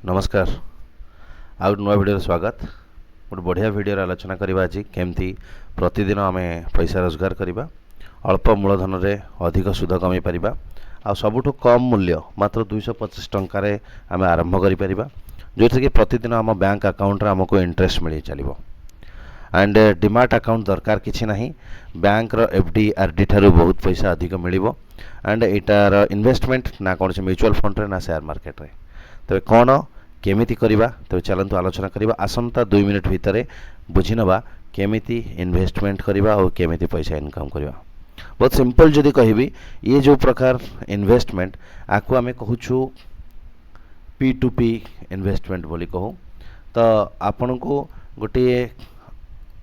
नमस्कार आउ नुआ वीडियो स्वागत गोटे बढ़िया वीडियो आलोचना करवा आज केमती प्रतिदिन आम पैसा रोजगार करवा अल्प मूलधन रे अधिक सुध कमी पारिबा आ सबुठु कम मूल्य मात्र 225 टंकार आम आरंभ कर जो कि प्रतिदिन आम बैंक अकाउंट आमको इंटरेस्ट मिल चलो एंड डिमाट अकाउंट दरकार किसी ना बैंक रो एफडी आरडी ठारू बहुत पैसा अधिक मिल एंड यार इन्वेस्टमेंट ना कौन से म्यूचुअल फंड रे ना शेयर मार्केट रे तेज कौन केमिति करवा तेज चलतु आलोचना करवा आसंता 2 मिनिट भितर बुझी नवा केमिति इन्वेस्टमेंट करवा और केमिति पैसा इनकम करवा। बहुत सिंपल जदि कहबी ये जो प्रकार इन्वेस्टमेंट आपको आम कहूँ P2P इन्वेस्टमेंट बोली कहूँ तो आपण को गोटे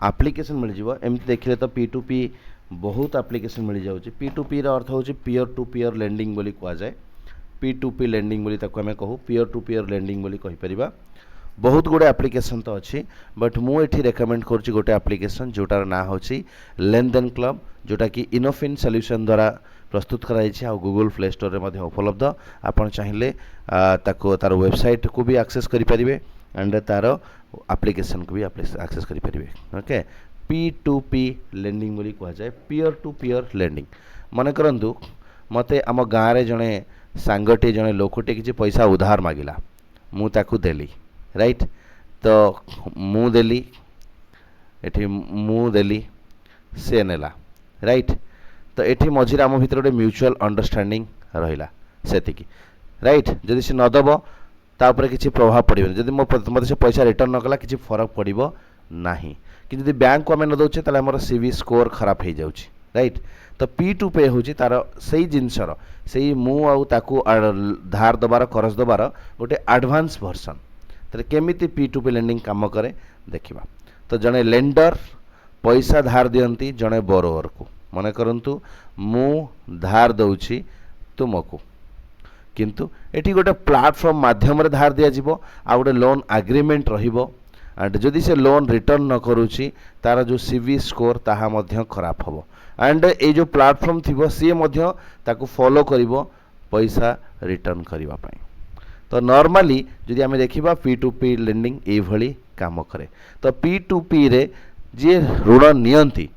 एप्लिकेशन मिल जाव एमती देखिले तो P2P बहुत एप्लिकेशन मिल जाऊँगी P2P रा अर्थ होची पीयर टू पीयर लेंडिंग बोली कह जाए P2P लेंडिंग बोली ताको आमे कहू पीयर टू पीयर लेंडिंग बोली कहि परिबा। बहुत गुडे एप्लिकेशन तो अच्छी बट मु एठी रेकमेंड करछि गोटे एप्लिकेशन जोटार ना होछि लेनदेन क्लब जोटा कि इनोफिन सॉल्यूशन द्वारा प्रस्तुत कराई आ गूगल प्ले स्टोर रे मध्ये उपलब्ध आपण चाहिए ताको तार वेबसाइट को भी एक्सेस करि परिबे एंड तार एप्लिकेशन को भी एक्सेस करि परिबे। ओके P2P लेंडिंग बोली कह जाए पीयर टू पीयर लेंडिंग मन करंतु मते आम गाँव रे जणे सांगटे जड़े लोकटे किसी पैसा उधार मागिला मु ताकू देली राइट तो मु देली एठी मु देली से नेला राइट तो एठी मझिरे आम भितर गोटे म्यूचुअल अंडरस्टैंडिंग रहिला सेतिकी राइट जदि से नदब तापर किसी प्रभाव पड़े जदि मत से पैसा रिटर्न न कला किसी फरक पड़ो ना कि जदि बैंक को आम न दौचे ताले हमर सीवी स्कोर खराब हो जाउची राइट तो P2P हूँ तार से जिनसर से मु ताकू धार दबार करज दबार गोटे एडवांस वर्सन तो केमिति P2P लेंडिंग काम करे देखिबा। तो जड़े लेंडर पैसा धार दियंती जड़े बोरोवर को मन करंतु मु धार दउछि तुमको किंतु एठी गोटे प्लेटफॉर्म माध्यम रे धार दिया जिवो आ गोटे लोन एग्रीमेंट रहिबो एंड जदि से लोन रिटर्न न करूछि तार जो सीवी स्कोर ताहा मध्य खराब हबो एंड ये जो प्लेटफॉर्म थी सी मध्य ताकू फॉलो करिवो पैसा रिटर्न करिवा पई। तो नॉर्मली जदि आमे देखिबा P2P लेंडिंग ए भली काम करे तो P2P रे जे ऋण नियंती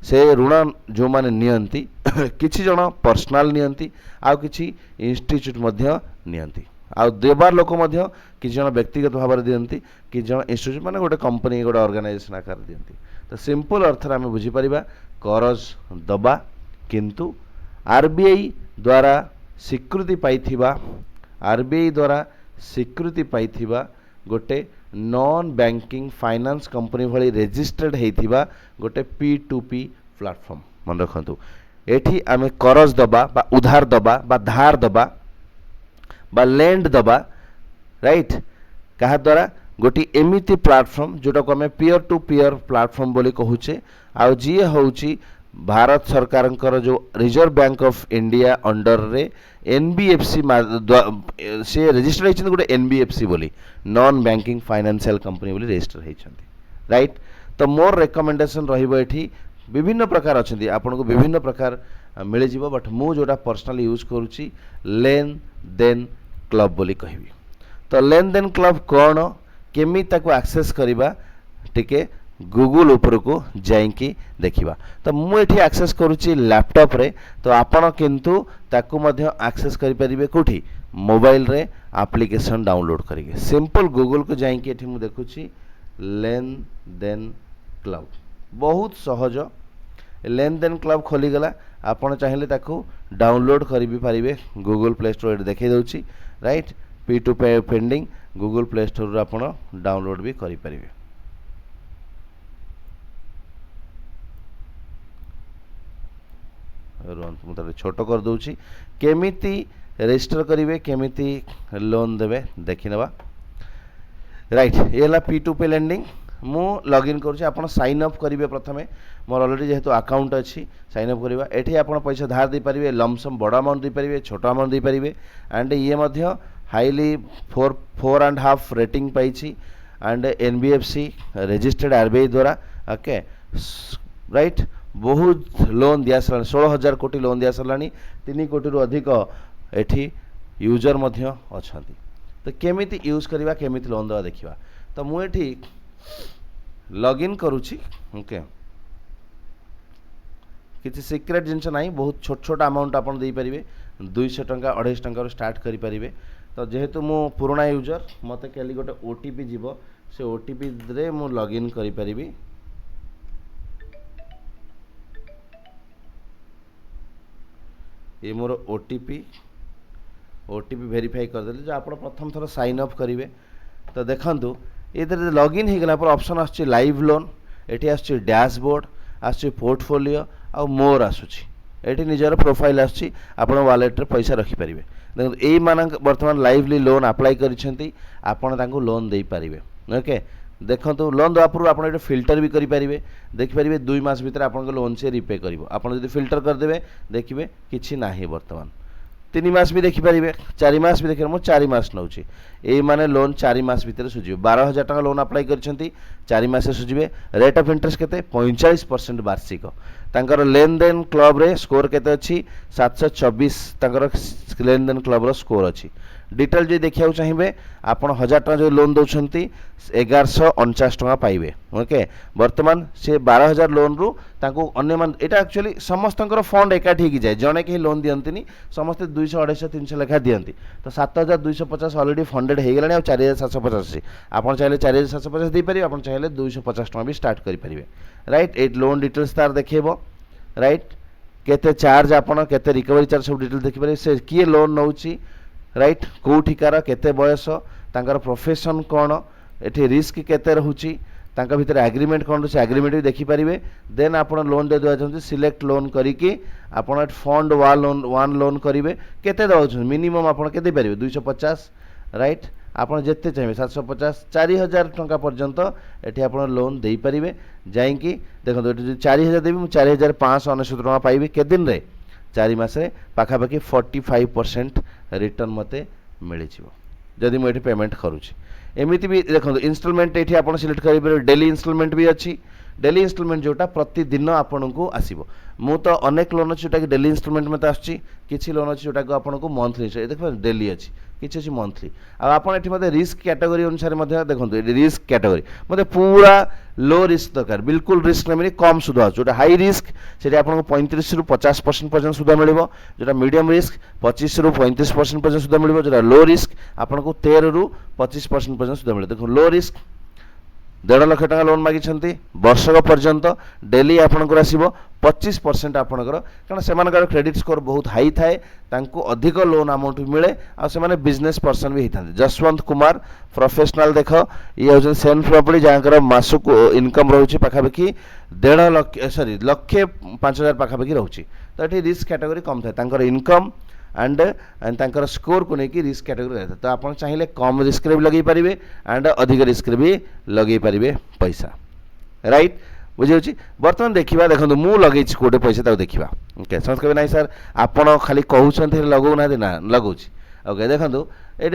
से ऋण जो माने नियंती किछि जण पर्सनल नियंती आ किछि इंस्टीट्यूट मध्य नियंती आ देबार लोक मध्य किछि जण व्यक्तिगत भाव रे दियंती कि जण इंस्टीट्यूट माने गोटे कंपनी गोटे ऑर्गेनाइजेशन आकार दियंती। तो सिंपल अर्थ रे आमे बुझी परिबा करज दबा किंतु आरबीआई द्वारा स्वीकृति पाइथिबा आरबीआई द्वारा स्वीकृति पाइथिबा गोटे नॉन बैंकिंग फाइनेंस कंपनी भली रजिस्टर्ड हेथिबा गोटे P2P प्लेटफॉर्म मन रखंतु एठी आमे करज दबा बा उधार दबा बा धार दबा बा लैंड दबा राइट कहा द्वारा गोटी एमिति प्लेटफॉर्म जोटा को आम पीयर टू पीयर प्लेटफॉर्म बोली कहूचे आ जी होची भारत सरकार जो reserve bank of India under रे NBFC से रजिस्टर होती गोटे NBFC बोली नॉन बैंकिंग फाइनेंशियल कंपनी बोली रजिस्टर होती राइट। तो मोर रेकमेंडेशन रहिबो एठी विभिन्न प्रकार अच्छी आपन को विभिन्न प्रकार मिल जिवो बट मु जोटा पर्सनली यूज करूची लेन देन क्लब बोली कहबी। तो लेन देन क्लब कौन केमी ताको एक्सेस करिबा टिके गूगल ऊपर को जाइकी देखिबा। तो मु एठी एक्सेस करूची लैपटॉप रे तो आपण किंतु ताको मध्य एक्सेस करि परिबे कोठी मोबाइल रे एप्लीकेशन डाउनलोड करिके सिंपल गूगल को जाइकी एठी मु देखुची लेन देन क्लब बहुत सहज लेन देन क्लब खोली गला आपण चाहिले ताको डाउनलोड करि भी परिबे गूगल प्ले स्टोर रे देखै दउची right P2P pending Google play store रे आपण डाउनलोड भी करि परिबे। मुझे छोट कर दूची केमिति रजिस्टर करेंगे केमिति लोन देवे देखी नवा राइट ये P2P लेंडिंग मु लॉगिन करुँच आप साइन अप करेंगे प्रथमे मोर ऑलरेडी जेहेतु अकाउंट अच्छी साइन अप करवा एठी आप पैसा धार दे पारे लमसम बड़ अमाउंट दे पारे छोट अमाउंट दे पारे एंड ये मध्य हाईली 4.5 रेटिंग पाई एंड NBFC रजिस्टर्ड RBI द्वारा ओके राइट बहुत लोन दिया सारा 16,000 कोटी लोन दिया सारा 3 कोटी रु अधिक एठी यूजर मध्य अछंती तो केमिति यूज करवा केमिति लोन देवा देखिबा। तो मु एठी लॉगिन करूची। ओके किसी सिक्रेट जिनस ना बहुत छोट छोट अमाउंट आप दे पारे 200 टंका 250 टंका स्टार्ट करें। तो जेहेतु मु पुराना यूजर मत कल गोटे ओटीपी जीव से ओटीपी रे मु लॉगिन करि परिबी। ये मोर ओटीपी वेरीफाई करदेली जो आप प्रथम थर साइन अप करेंगे। तो देखो ये लॉगिन हो गला पर ऑप्शन आसुची लाइव लोन, एटी आसुची डैशबोर्ड, आसुची पोर्टफोलियो आ मोर आसुची। एटी निजर प्रोफाइल आसुची आपण वॉलेट रे पैसा रखि परिबे। देखो एई मानक वर्तमान लाइवली लोन अप्लाई करिसेंती आपण तांको लोन देई परिबे। ओके देखो लोन देवा पूर्व आप फिल्टर भी करेंगे। देखिपारे 2 मास भीतर आप लोन से रिपे कर आप फिल्टर करदे देखिए कि ना बर्तमान 3 मास भी देखिपारे 4 मास भी देखिए मुझे 4 मास नौ ये माने लोन 4 मास भीतर सुझे 12,000 टका लोन अप्लाई कर 4 मास सुझे। रेट ऑफ इंटरेस्ट केते 45% वार्षिक। तांकर लेन देन क्लब रे स्कोर केते अच्छी 724 तांकर लेन देन क्लब रो स्कोर अच्छी। डिटेल जो देखा चाहिए आप 1000 टका जो लोन दौरान 1149 टका पाइबे। ओके वर्तमान से 12,000 लोन रु तांको अन्य मान एटा एक्चुअली समस्त फंड एकाठी की जाए जड़े कहीं लोन दियंती समस्ते 200 250 300 लेखा दियंती। तो 7,250 ऑलरेडी फंडेड हो गला 4,750 आप चाहिए 4,750 दे पारे आप चाहिए 250 टका भी स्टार्ट करेंगे। राइट ए लोन डिटेल्स तार देखेब। राइट केते चार्ज आपन केते रिकवरी चार्ज सब डिटेल देखिपारे से किए लोन नौची। राइट कौटिकार केते बयस तांकर प्रोफेशन कौन एठी रिस्क केते रहूची तांका भीतर एग्रीमेंट कौन से एग्रीमेंट भी देखिपारे। देन आप लोन दे देवा चाहते सिलेक्ट लोन करिकी आपन फंड वन लोन करेंगे केते दवा मिनिमम आप केते पारे 250। राइट आपन जिते चाहिए 750 4000 टंका पर्यंत एठी आप लोन दे पारे। जाइकी देखो ये 4000 देवी मुझे 4,599 टका पाइबे के दिन रे 4 मासरे पाखापाखि 45% रिटर्न मते मिल जदि मुझे पेमेंट करुँची। एमती भी देखो इनस्टॉलमेंट ये आप सिलेक्ट करेंगे। डेली इनस्टॉलमेंट भी अच्छी। डेली इनस्टॉलमेंट जोटा प्रतिदिन आपन को आसो। मु तो अनेक लोन अच्छी जोटा कि डेली इनस्टॉलमेंट मत आसी लोन अच्छी जोटा को आपन को मंथली देख डेली अच्छी किसी अच्छी मंथली आपड़ ये रिस्क कैटेगरी अनुसार देखो रिस्क कैटेगरी मतलब पूरा लो रिस्क दरकार बिल्कुल रिस्क नहीं कम सुध जो हाई रिस्क से आपको 35 ରୁ 50% पर्यटन सुध मिल जो मीडियम रिस्क 25 ରୁ 35% पर्यटन सुध मिल जो लो रिस्क आपको 13 ରୁ 25% पर्यटन सुध मिले। देखो लो रिस्क 1.5 लाख टका लोन मागिछंती वर्षक पर्यंत डेली आपनकर आसीबो 25% आपनकर कारण सेमानकर क्रेडिट स्कोर बहुत हाई थाए तांको अधिक लोन अमाउंट मिले आ सेमाने बिजनेस पर्सन भी हितांती। जसवंत कुमार प्रोफेशनल देख ये होजन सेन प्रॉपर्टी जहाँकर मासक इनकम रहउची पाखापाखि 1.5 लाख सॉरी 1,05,000 पाखापाखि रहउची। तो ये रिस्क कैटेगरी कम थाए तांकर इनकम एंड तांकर स्कोर को लेकिन रिस्क कैटेगरी रहता। तो आप चाहिए कम रिस्क भी लगे पारे एंड अधिक रिस्क भी लगे पारे पैसा। राइट बुझे बर्तमान देखा देखो मुझे लगे कोटे पैसा तक देखा। ओके समझ कहे ना सर आप खाली कहते लगौना ना लगौच। ओके देखो ये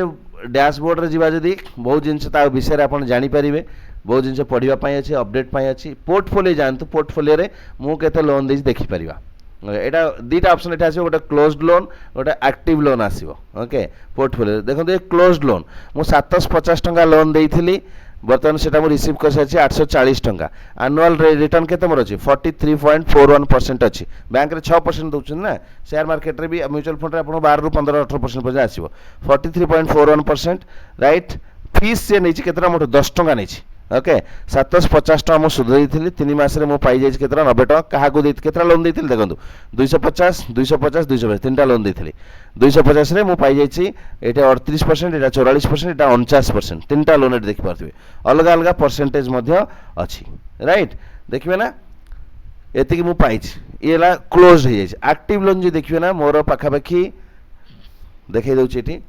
डैशबोर्ड रे जीवा जदी बहुत जिनस विषय आप जानीपारे बहुत जिन पढ़ाई अच्छे अपडेट अच्छी। पोर्टफोलियो जातु पोर्टफोलियो रे मु केते लोन देछि देखि परिबा। एटा दीटा ऑप्शन एटा आसीबो गोटे क्लोज्ड लोन गोटे एक्टिव लोन आसीबो। ओके पोर्टफोलियो देखो ये क्लोज्ड लोन मु 750 टंका लोन देइथिली बर्तमान सेटा मु रिसीव कर सारी 840 टंका। एनुअल रिटर्न केते मोर अछि 43.41% अछि। बैंक रे 6% दउछन ना शेयर मार्केट रे भी म्यूचुअल फंड रे आपन 12 ରୁ 15-18% पर आसीबो 43.41%। राइट फीस से नहीं केतना मोट 10 टंका नहीं। ओके 750 टका मुझे सुध देती 3 मास मुझे पाई जाइए केतना 90 टका क्या केतना लोन देती देखो 250 250 250 3टा लोन देती 250 रे मुझे पाई जाइए ये 38% ये 44% ये 49% 3टा लोन देखिपे अलग अलग परसेंटेज अच्छी। राइट देखिए ना ये मुझे पाई ये क्लोज हो जाए। एक्टिव लोन जो देखिए ना मोर पाखापाखि देखा दूसरी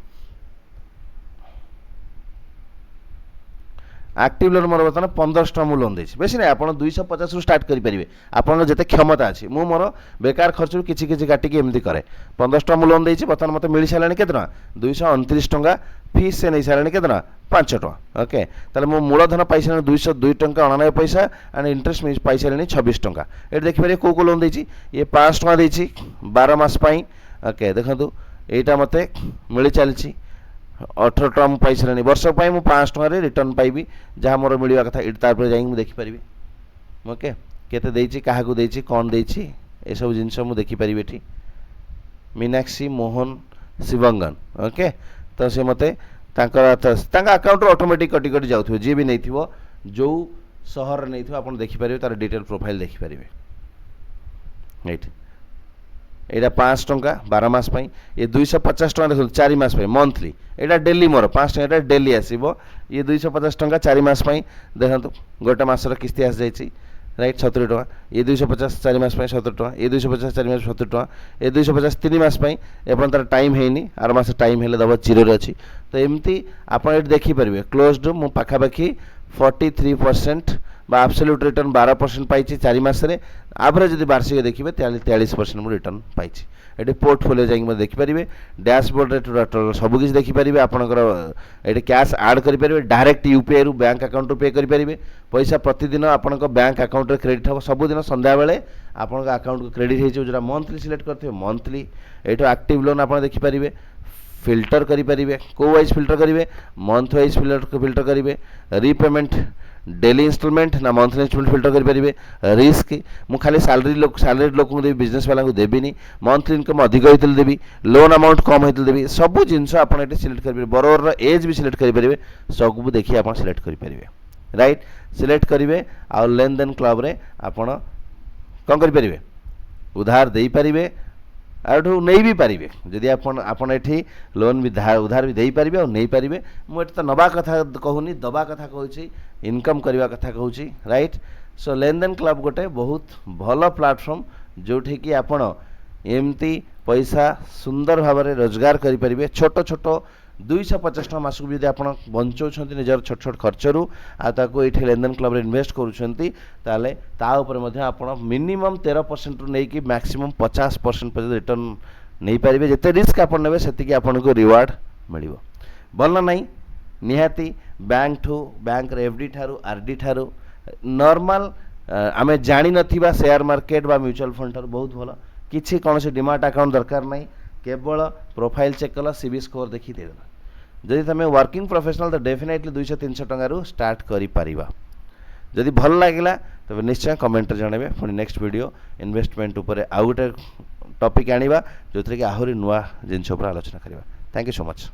एक्टिव लोन मोर बर्तमान 15 टका लोन देछि बेसी नहीं आप 250 ରୁ स्टार्ट करेंगे आपन जिते क्षमता अच्छी मु मोर बेकार खर्च किसी किसी काटिकी एमती करे 15 टका लोन देछि बर्तमान मत मिल सारे केतना 229 टका फीस से नहीं सारे केतना 5 टका। ओके ताले मो मूलधन पाई सारे 202 टका 99 पैसा एंड इंटरेस्ट पाई सारे 26 टका। ये देखिए को लोन देछि ये 5 टका देछि 12 मास पाई। ओके देखो यहाँ मत मिल चली 18 टଙ୍କା ମୁଁ ପାଇସାରିଲାଣି ବର୍ଷ ପାଇଁ ମୁଁ 500 ଟଙ୍କାରେ ରିଟର୍ନ ପାଇବି ଯାହା ମୋର ମିଳିବା କଥା ଏଠି ତାପରେ ଯାଇକି ମୁଁ ଦେଖିପାରିବି ଓକେ କେତେ ଦେଇଛି କାହାକୁ ଦେଇଛି କ'ଣ ଦେଇଛି ଏସବୁ ଜିନିଷ ମୁଁ ଦେଖିପାରିବି ଏଠି मीनाक्षी मोहन शिवंगन ओके तो सी मत आकाउंट ऑटोमेटिक कटी कटी जाऊ जी भी नहीं थो जो सहर नहीं थो आप देखिपारे तार डिटेल प्रोफाइल देखिपारे राइट यहाँ 5 टंका 12 मास ये 250 टका देखो 4 मास मंथली यहाँ डेली मोर 5 टका डेली आसो ये 250 टका 4 मास देखो गोटे मसर किस्ती आसी जाइए राइट 70 टका ये 250 4 मास 70 टका ये 250 4 मास 70 टका ये 250 3 मास एपन तार टाइम है आर मास टाइम हेले दब जीरो अच्छी तो एमती आप देखिपारे क्लोज्ड मु पाखापाखि 43% बा एब्सोल्यूट रिटर्न 12% पाई 4 मासरे एवरेज जब वार्षिक देखिए 43% मुझे रिटर्न पाई ये पोर्टफोलियो जाकि देखिपारे डैशबोर्ड रे सबकि देखिपारे आपंकर ये कैश आड करेंगे डायरेक्ट यूपीआई रु बैंक अकाउंट पे करेंगे पैसा प्रतिदिन आप बैंक अकाउंट रे क्रेडिट हम सबुदिन संध्या बेले आप अकाउंट को क्रेडिट हो मंथली सिलेक्ट करते मंथली ये एक्टिव लोन आप देखिपारे फिल्टर करेंगे को वाइज फिल्टर करेंगे मंथ वाइज फिल्टर करेंगे रीपेमेंट डेली इंस्टॉलमेंट ना मंथली इंस्टॉलमेंट फिल्टर करेंगे रिस्क मु खाली सैलरी लोक देवी बिजनेस वाला देवी मंथली इनकम अधिक होते देवी लोन अमाउंट कम होते देवी सब जिनस आप सिलेक्ट करेंगे बरोवर एज भी सिलेक्ट करेंगे सब देखिए आप सिलेक्ट करेंगे राइट सिलेक्ट करेंगे आ लेन देन क्लब रे आपण कौन करेंगे उधार दे पारे आठू नहीं भी पारे जदि आपन एठी लोन भी उधार भी दे पारे और नहीं पारे मुझे तो नवा कथा कहूनी दबा कथा कहूँ इनकम करने कथा कहूँ राइट सो लेन देन क्लब गोटे बहुत भल प्लाटफर्म जोठी कि आपण एमती पैसा सुंदर भाव में रोजगार करेंगे छोट छोट 250 टका मासक भी आप बचाऊँ निजर छोट छोट खर्चरू आको ये लेनदेन क्लब रे इन्वेस्ट करुँचे आप मिनिमम 13% रू नहीं मैक्सिमम 50% पर्यंत रिटर्न नहीं पारे जिते रिस्क आप ने से आपको रिवार्ड मिल भल ना निहाती बैंक ठू बैंक एफडी ठारू आरडी ठारू नॉर्मल आम जानी नथिबा शेयर मार्केट बा म्यूचुअल फंड ठारू बहुत भल किसी कौन से डिमाट अकाउंट दरकार नहीं केवल प्रोफाइल चेक कल सीबी स्कोर देखी देदेला जदि तुम वर्किंग प्रोफेशनल तो डेफिनेटली 200-300 टकर स्टार्ट करि जदि भल लगे तब निश्चय कमेंट जनइबे पुणी नेक्स्ट वीडियो इन्वेस्टमेंट उपर आउ गोटे टॉपिक आनिबा जो कि आहरी नुआ जिनस आलोचना करवा थैंक यू सो मच।